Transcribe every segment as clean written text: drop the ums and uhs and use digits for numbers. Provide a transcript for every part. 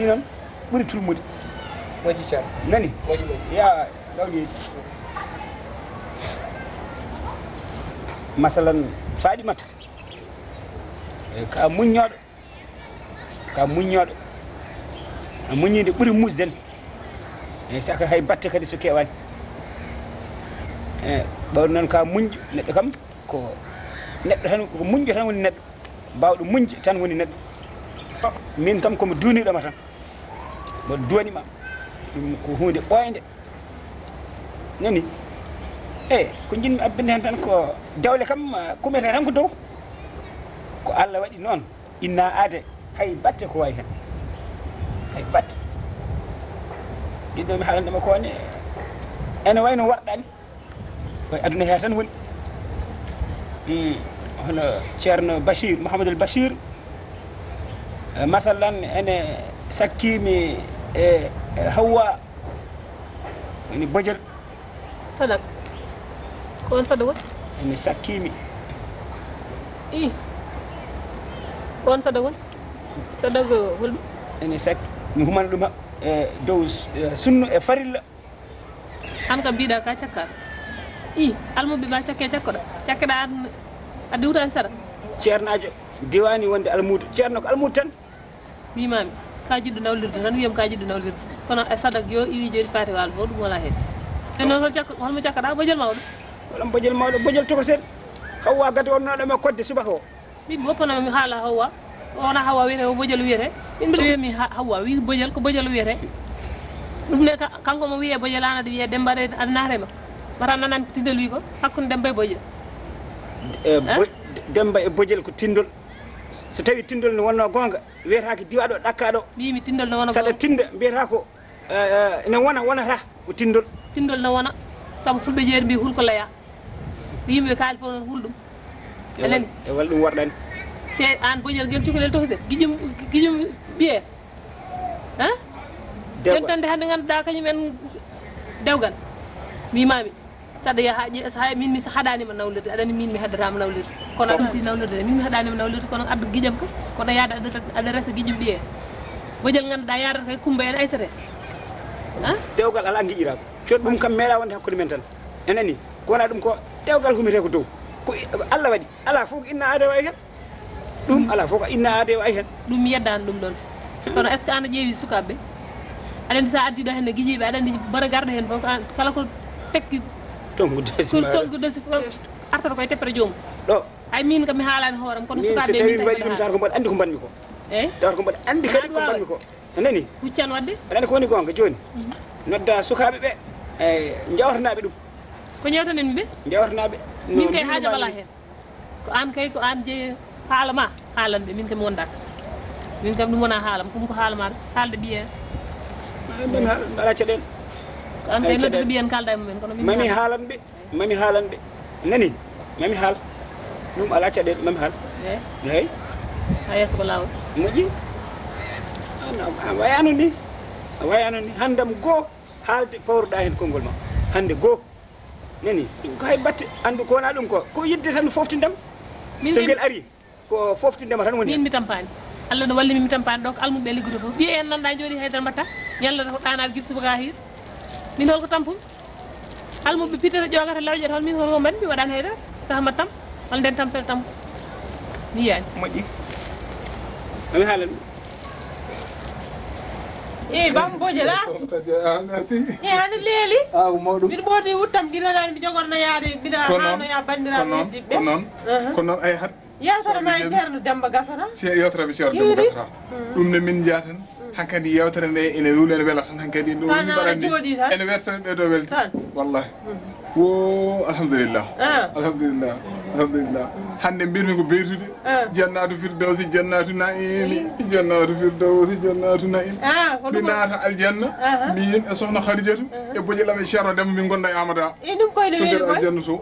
heddi non ɓuri turmude moƴƴi ceerno nani moƴƴi ya lawli masalan faɗi mata ka muññoɗo a muññide ɓuri musden e saka hay batte kadi so kewani e ɓawɗo noon ka muñƴo neɗɗo kam ko neɗɗo tan ko muñƴo tan woni neɗɗo mbawɗo muñde tan woni neɗɗo min kam komi duuniɗoma tan mboɗo duwanima ɗum ko hunde ɓoyde nani e ko jinmi abbinde hen tan ko dawle kam kumete tan ko dow ko Allah waɗi noon inna aade hay batte ko wayi hen hay batte ɗiɗo mi haalandema ko ne ene wayno warɗani koye aduna he tan woni hono ceerno Bachir Mouhamadoul Bachir masalan ene sakkimi e Hawwa woni bojel sadak ko on sadak woni ene sakkimi i ko on sadak woni sadak holɗum ene sakki mi humana ɗum e dow sunnu e farilla an kam mbiɗa ka cakkaɗo i almuɓe ma cakke cakkoɗa cakkeɗa an a diwtani sadak ceernajo diwani wonde almudo ceerno ko almudo tan mbimami ka jiɗɗo nawlirde tan wiyam ka jiɗɗo nawlirde kono e sadak yo iwi joni fati walo fo ɗum wona hen e noon holmo cakkaɗa bojel mawɗo waɗam bojel mawɗo bojel tokosen Hawwa gati wonnoɗo e kodde subaka o min woppanomi haala Hawwa wona Hawwa wiyete o bojel wiyete min mbiɗa wiyami Hawwa wi bojel ko bojel wiyete ɗum ne kanko mo wiye bojel an aɗa wiye Demba aɗa naatema mata nanan tindel wi ko hakkude Demba e bojel Demba e bojel ko tindol so tawi tindol ne wonno gonga wiyetake diwaɗo ɗakkaɗo mbimi tindol ne wona saɗa tinda mbiyata ko ne wonata ko tindol ne wona saabu fulɓe jeeri mbi hulko leya yimɓe kaali fof noon hulɗum anani e walla ɗum worɗani se an bojel guel cukalel tokose guiƴum ɓiye joni hande ganduɗa kañumen dewgal mbimami saɗa yaha min mi haɗanima nawlirde aɗani min mi haɗatama nawlirde kono aɗa si nawlirde min mi haɗanima nawlirde kono addu guiƴam kam kono yaada aɗa resa guiƴum ɓiye bojel ganduɗa yadata kay Coumba en Aissata dewgal ala guiƴirako coɗ ɗum kam meeɗa wonde hakkude men tan enani ko wona ɗum ko dewgal humete ko dow ko Allah waɗi ala fof ko inna aade wayi hen ɗum ala fof ko inna aade wayi hen ɗum mi yeddani ɗum ɗon kono est ce que an a ƴeewi sukaɓeɓe aɗa andi sa addiɗo hen e guiƴiɓe aɗa andi bara garɗo hen fof kala ko tekki tongu desi artata koye teppere joomum ɗo hay min kam mi haalani hooram kono sukaɓe so tawi mi waɗi ɗum tawata ko mbaɗa andi ko mbanmi ko eyyi tawata ko mbaɗa andi kadi ko mbanmi ko anani huccan wadde aɗa andi ko woni gonga joni nodda sukaɓeɓe e jawtanaɓe ɗum ko ñewtanenmi ɓe jawtanaɓe min kay haaja wala hen ko an jeeyi haalama haalanɓe min kam mi wondaka min kam ɗum wona haalam ɗum ko haalamaɗo haalde ɓiye min ala caɗele ko an kay noddude ɓiyen kalda e mumen kono mami haalanɓe nani mami haal ɗum ala caɗele mami haal eyyi ha yesso ko lawol moƴƴi a wayano ni handam goho haalde pawruɗa hen konngol ma hande goho nani ɗum ko hay batte andu ko wona ɗum ko yidde tan foftindema so guel ari ko foftindema tan woni min mi tampani Allah no wallimi mi tampani ɗo ko almuɓe liggoto fof ɓiye en nanɗa jooɗi haydara mbatta ñallata ko ɗanal guiɗo subaka hiir min holko tampum almuɓe pitata ƴogata lawƴata hol min holko mbaɗi mi waɗani haydara taha mbattam hol nden tampere tampo mi yiyani moƴƴi ami haalan bam bojela hani leeli mbiɗa ɓoodi wuttam guiɗanani mi jogorno yaade mbiɗa hano ya bandiraɓe heddiɓe ko noon ay hat yewtere ma e ceerno Demba gasata yewtere mi ceerno Demba gasata ɗum ne min jaatan hankkadi yewtere nde ene luule ene wela tan hankkadi ɗum mbaɗandi ene wertane ɓeeɗo welde wallahi wo alhamdulillah alhamdulillah hande mbirmi ko beytude jannatu firdawsi jannatu naimi jannatu firdawsi jannatu naim mi naata aljanna min e sohna Khadijatu e bojel e ceerno Demba min gonda e Amada to nder aljanna to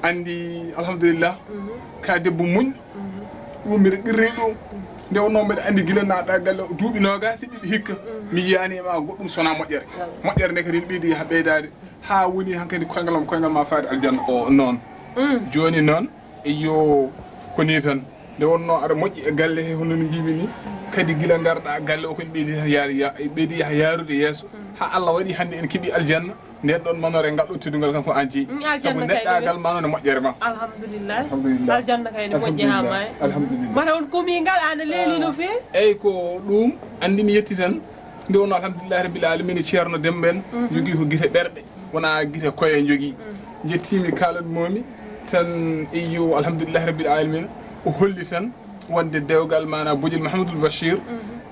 andi alhamdulillah ka debbo muñ ɗum mbiɗa qirre ɗum nde wonno mbeɗa andi guila naɗa galle duuɓi nogas ɗiɗi hikka mi yiyani e ma goɗɗum sona moƴƴere nde kadi ne ɓeydi ha ɓeydade ha woni hankkadi koyngal ma faade aljanna o noon joni noon yo ko ni tan nde wonno aɗa moƴƴi e galle he hono no mbimi ni kadi gila garɗa galle o koni ɓeydi yaha yaarude yeeso ha Allah waɗi hannde en keeɓi aljanna nden ɗon manore ngal ɗo teddugal kanko an jeeyi sabu neɗɗagal ma noon e moƴƴere ma alhamdulillah aljanna kayne moƴƴi ha ma alhamdulillah mata on komi ngal ana leeli no feewi eyyi ko ɗum andi mi yetti tan nde wonno alhamdulillahi rabbil alamina ceerno Demba en jogui ko guite ɓerɗe wona guite koye jogui jettimi kalanmomi tan iyo alhamdulillahi rabbil alamina o holli tan wonde dewgal mana Bojil Mahamadou Bachir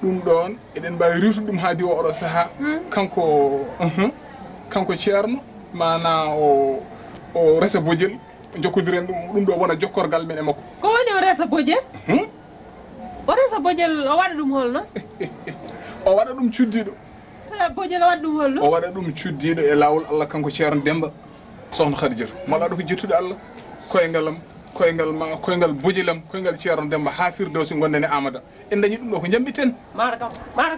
ɗum ɗon eɗen mbawi riwtude ɗum ha diwa oɗo saaha kanko ceerno mana o resa Bojil jokkodiren ɗum ɗo wona jokkorgal men e makko ko woni o resa Bojil o resa Bojil o waɗa ɗum holno o waɗa ɗum cuddiɗo Bojil o waɗa ɗum holno o waɗa ɗum cuddiɗo e lawol Allah kanko ceerno Demba sohna Khadijatu mala ɗo ko jettude Allah koyngalam koyngal ma koyngal Bojilam koyngal ceerno Demba ha firdawsi gonden e Amada en dañi ɗum ɗo ko jambiten mata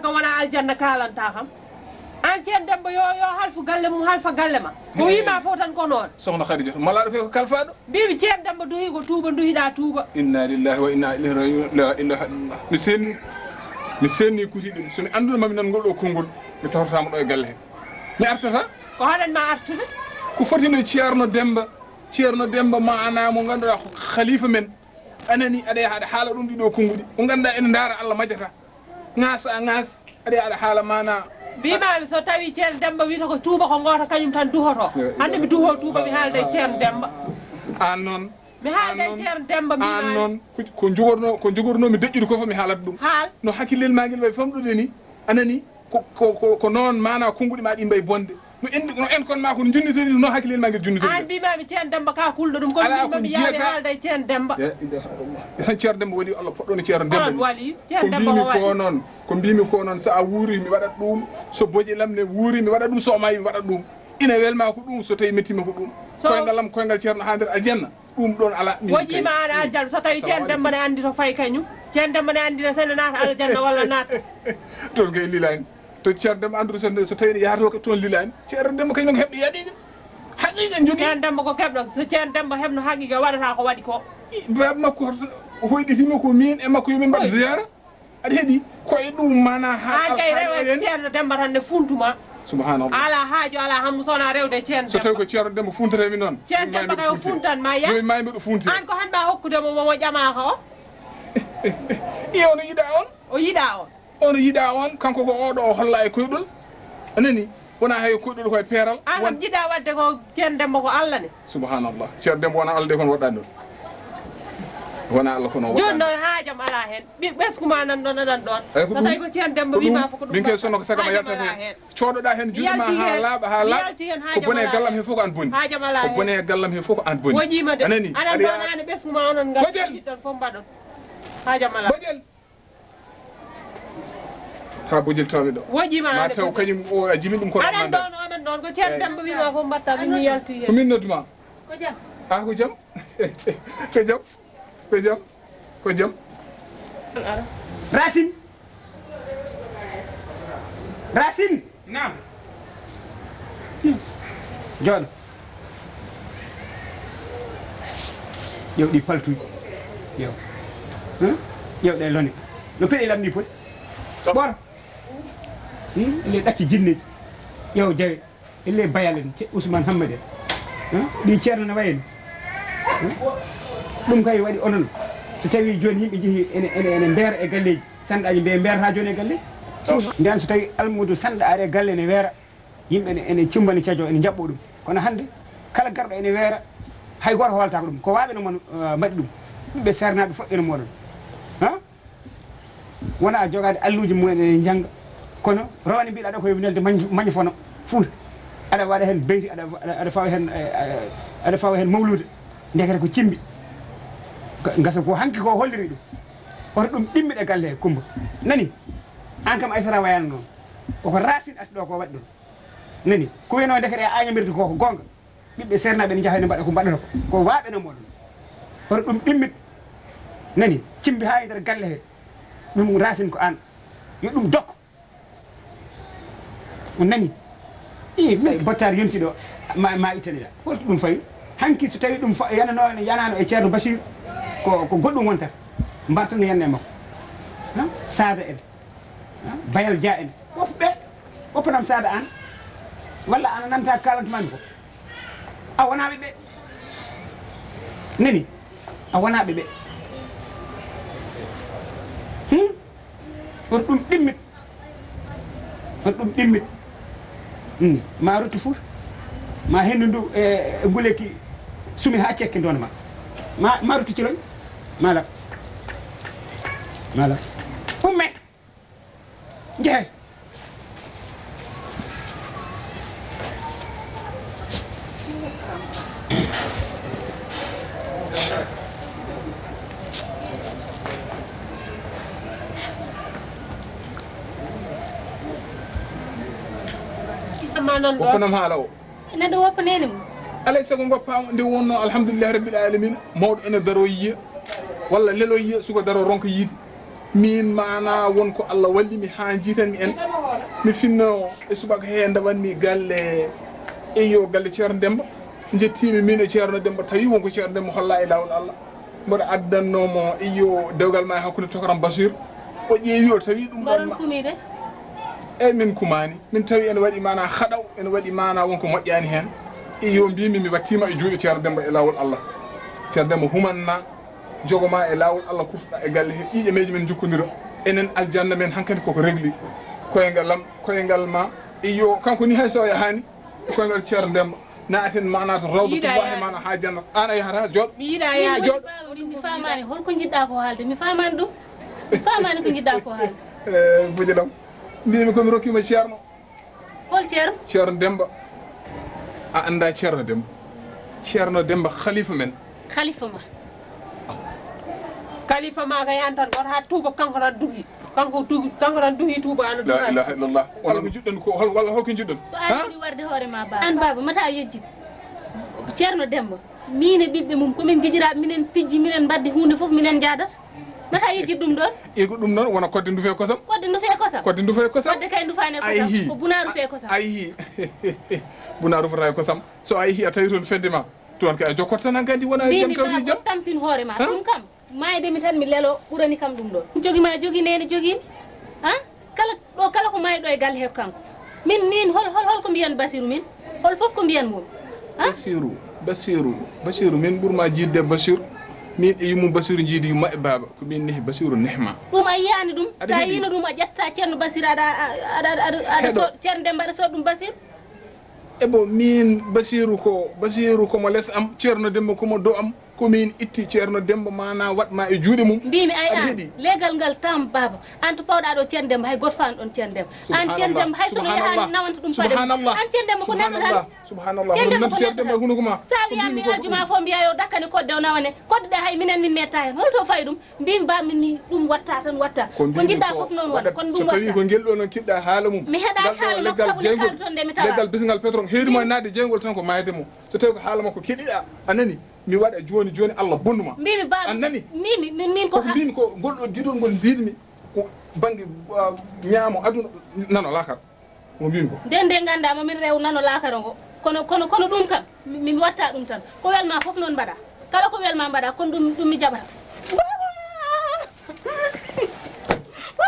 kam wona aljanna kalanta kam an ceerno Demba yo halfu galle mum halfa galle ma ko wima fof tan ko noon sohna Khadijatu mala ɗo fe ko kalfaɗo mbimi ceerno Demba duhi ko tuuba duhiɗa tuuba inna lillahi wa inna ilayhi raji'un la ilaha illallah mi senni kutiɗum somi andunamami nan ngol ɗo konngol mi tawtotama ɗo e galle he mi artata ko haɗanma artude ko fotino ceerno Demba mana mo ganduɗa khalifa men anani aɗa yaha aɗa haala ɗum ɗiɗo konguɗi mo ganduɗa ene daara Allah majjata ŋaasa aɗa yaha aɗa haala mana mbimami so tawi ceerno Demba wiyata ko tuuba ko goto kañum tan duhoto hande mi duho tuuba mi haalde ceerno Demba an noon mi haalde ceerno Demba an noon ko jogornomi deƴƴude ko fof mi haalata ɗum no hakkillel ma guel way famɗude ni anani ko noon mana konguɗi ma ɗi mbayi bonde no en kon ma ko junnitori no hakkillel ma guel junnitori an mbimami ceerno Demba ka kulɗo ɗum kono mbimami yaade haalde ceerno Demba tan ceerno Demba waɗi Allah poɗɗone ceerno Demba wali ceerno Demba ko mbimi ko noon so a wuuri mi waɗat ɗum so Bojilam ne wuuri mi waɗat ɗum so mayi mi waɗat ɗum ina welma ko ɗum so tawi mettima ko ɗum koyngalam koyngal ceerno ha nder aljanna ɗum ɗon ala wojima an aljanna so tawi ceerno Demba ne andi to fayi kañum ceerno Demba ne andi no sene naata aljanna walla naata toon kay lilani to ceerno Demba andude so tawi yahatoo toon lilani ceerno Demba kañum ko heɓɗo yaɗiga haqiqa jogui ceerno Demba ko keɓɗo so ceerno Demba heɓno haqiqa waɗata ko waɗi ko bab makko hoyɗitima ko min e makko yomin mbaɗa ziyara aɗa heeɗi koye ɗum mana ha kay rewe ceerno Demba tan ne funtuma subhanallah ala haaju ala hammu sowona rewde ceerno Demba so tawi ko ceerno Demba funtatemi noon ceerno Demba kay o funtanma ya yomi mayi mbiɗo funti an ko hannde a hokkudemo momo ƴamaka o iyo no yiɗa on o yiɗa on ono yiɗa on kanko ko oɗo o holla e koyɗol anani wona hay koyɗol koye peeral an kam jiɗa wadde ko ceerno Demba ko Allah ne subhanallah ceerno Demba wona Allah de kono waɗɗani ɗon wona Allah kono waɗɗani joni noon haajam ala hen ɓeskuma nan ɗon aɗan ɗon so tawi ko ceerno Demba wima fo ko ɗum min kay sonno ko sagama yaltata hen coɗoɗa hen juɗema ha laaɓa ha laaɓa ko bone gallam he fof ko an bonni haajam ala ko bone gallam he fof ko an bonni wojima de anani aɗan ɗonani ɓeskuma onon ngal ɗon fof mbaɗon haajam ala Bojel ha Bojel tawi ɗo wojima ma taw kañum o a jimi ɗum ko aɗan ɗon oɗon ɗon ko ceerno Demba wima fof mbatta min mi yalti hen ko min nodduma ko jam ko jam ko jam ko jam ko jam Racine naam jooɗo ƴew ɗi paltuji ƴew ɗe lone no peɗe lamni poti ɓor elle ɗacci jinneji ƴew jawe elle bayal en Ousmane Hammadou en ɗi ceerno ne wayni ɗum kay waɗi onon so tawi joni yimɓe jeehi ene mbeera e galleji sanɗaji mbiye mberata joni e galleji nden so tawi almudo sanɗa ari e galle ne weera yimɓe ene cimbani cadio ene jaɓɓo ɗum kono hande kala garɗo ene weera hay goto holta ko ɗum ko waɓe no mon mbaɗi ɗum ɓiɓɓe sernaɓe foɗɗene moɗon wona jogade alluji mumen ene jangga kono rawani mbiɗa ɗo koye nelde mañofono Fouta aɗa waɗa hen beyti aɗa fawa hen mawlude ndekete ko cimbi gasa ko hanki ko holliri ɗum oto ɗum ɗimmiɗe galle he Coumba nani an kam Aissata wayano noon koko Racine asi ɗo ko waɗi ɗum nani ko wiyano ndekete añamirde ko gonga ɓiɓɓe sernaɓe ne jaaha ne mbaɗa ko mbaɗata ko waɓe no moɗon oto ɗum ɗimmit nani cimbi ha e nder galle he ɗum Racine ko an yo ɗum dokko nani bottari yonti ɗo ma ittaniɗa holto ɗum fayi hanki so tawi ɗum yanano e ceerno Bachir ko goɗɗum wontata mbartano yanne makko saada en bayal dia en fof ɓe oppanam saada an walla ana nanta kalantumani ko a wonaɓe ɓe nani a wonaɓe ɓe on ɗum ɗimmit on ɗum ɗimmit ma ruttu fof ma hendu ndu e guleki sumi ha cekke ndon ma ruttu ciloñ mala umme jehe woppanam haala o neɗɗo woppanede mum alay sago goppama nde wonno alhamdulillahi rabbil alamin mawɗo ene daro yiya walla lelo yiya suko daro ronko yiide min mana wonko Allah wallimi ha jiitanmi en mi finno e subaka he ndawanmi galle eyo galle Ceerno Demba jettimi min e Ceerno Demba tawi wonko Ceerno Demba holla e lawol Allah mboɗo addannomo eyo dewgal ma hakkude Tokaram Basir o ƴeewi o tawi ɗum ɗon kumide eyyi min kumani min tawi ene waɗi mana haɗaw ene waɗi mana wonko moƴƴani hen iyo mbimi mi wattima e juuɗe Ceerno Demba e lawol Allah Ceerno Demba humanna jogoma e lawol Allah kurtuɗa e galle he ƴiƴe meji men jukkodira enen aljanna men hankkadi koko régli koyengal ma iyo kanko ni hay so yahani e koyengal Ceerno Demba naaten mana to rawdatullahi mana ha jannat an a yahata jooɗ mi yiiɗa yaade jooɗ mi famani holko jiɗɗa ko haalde mi famani ɗum mi famani ko jiɗɗa ko haalde buƴe ɗam mbimi komi rokkima Ceerno hol Ceerno Ceerno Demba a anda Ceerno Demba Ceerno Demba khalifa men khalifa ma khalifa ma kay antan goto ha tuuba kanko tan dugi tuuba ana la ilaha illallah walla ko juɗɗon ko walla holko juɗɗon ha ɗi warde hoore ma baba an baba mata yejjit Ceerno Demba min e ɓiɓɓe mum komin guijiraɓe minen pijji minen mbadde hunde foof minen jadata mata yejjit ɗum ɗon ko ɗum noon wona kodde ndufe kosam kodde ndufe kosam kodde kay ndufani kosam ko bunaru fe kosam ayi bunaru fota kosam so a yeehi a tawi toon fedde ma toon kay a jokkoto tan hankadi wona jam tawdi jam tampin hoore ma ɗum kam maydemi tan mi lelo ɓurani kam ɗum ɗon jogima jogui nene joguimi kala ko mayɗo e galle heko kanko min holko mbiyan Basiru min hol foof ko mbiyan mum Basiru min ɓurma jidde Basiru min e yummum Basiru jiidi yumma e baba ko min nehi Basiru nehma ɗum a yiyani ɗum sa yino ɗum a ƴetta Ceerno Basiru aɗa Ceerno Demba aɗa sood ɗum Basiru ebo min Basiru komo less am Ceerno Demba komo dow am komin itti Ceerno Demba mana watma e juuɗe mum mbimi ay an legal ngal tam baba an to pawɗa ɗo Ceerno Demba hay goto fani ɗon Ceerno Demba an Ceerno Demba hay sono yahani nawanta ɗum paɗe an Ceerno Demba ko neɗɗo tan subhanallah Ceerno Demba huno ko ma sa wiyami aljuma fo mbiya yo dakkani kodde o nawane kodde ɗe hay min metta hen holto fayi ɗum mbimi ba min ɗum watta tan watta ko jiɗɗa foof noon waɗa kono ɗum watta so tawi ko ngel ɗo noon kiɗɗa haala mum mi heeɗa haala makko sabude kaldu toon nde mi tawa leggal bisingal pétrole heedimo e nadde jeygol tan ko mayde mo so tawi ko haala makko keɗiɗa anani mi waɗa joni Allah bonnuma mbimi ba annani min ko mbimi ko golɗo didol ngol mbidmi ko banggue ñaamo aduna nano lakar mo mbimi ko nde gandama min rew nano lakara ngo kono ɗum kam mi watta ɗum tan ko welma foof noon mbaɗa kala ko welma mbaɗa kono ɗum mi jaɓata